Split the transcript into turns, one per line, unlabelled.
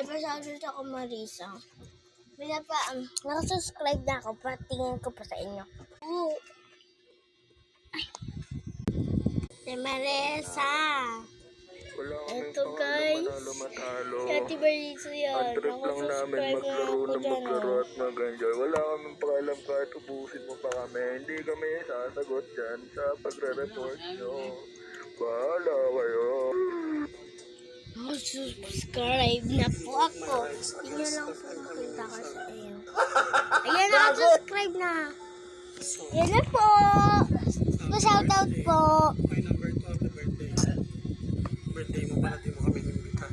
Shoutout ako Marisa. Nakasubscribe na ako. Patingin ko pa sa inyo. Si Marisa. Ito guys. Si Ate Marisa yan.
Ang trip lang namin maglaro at mag-enjoy. Wala kaming pakalam kahit ubusin mo pa kami. Hindi kami sasagot dyan sa pagre-report nyo. Bahala kayo.
Subscribe na po ako. Hindi lang po nakita ko sa iyo. Ayan na, subscribe na. Ayan na po. Shoutout po.
Ay, number 2 of the birthday. Birthday mo pala, di mo kami nimbitan.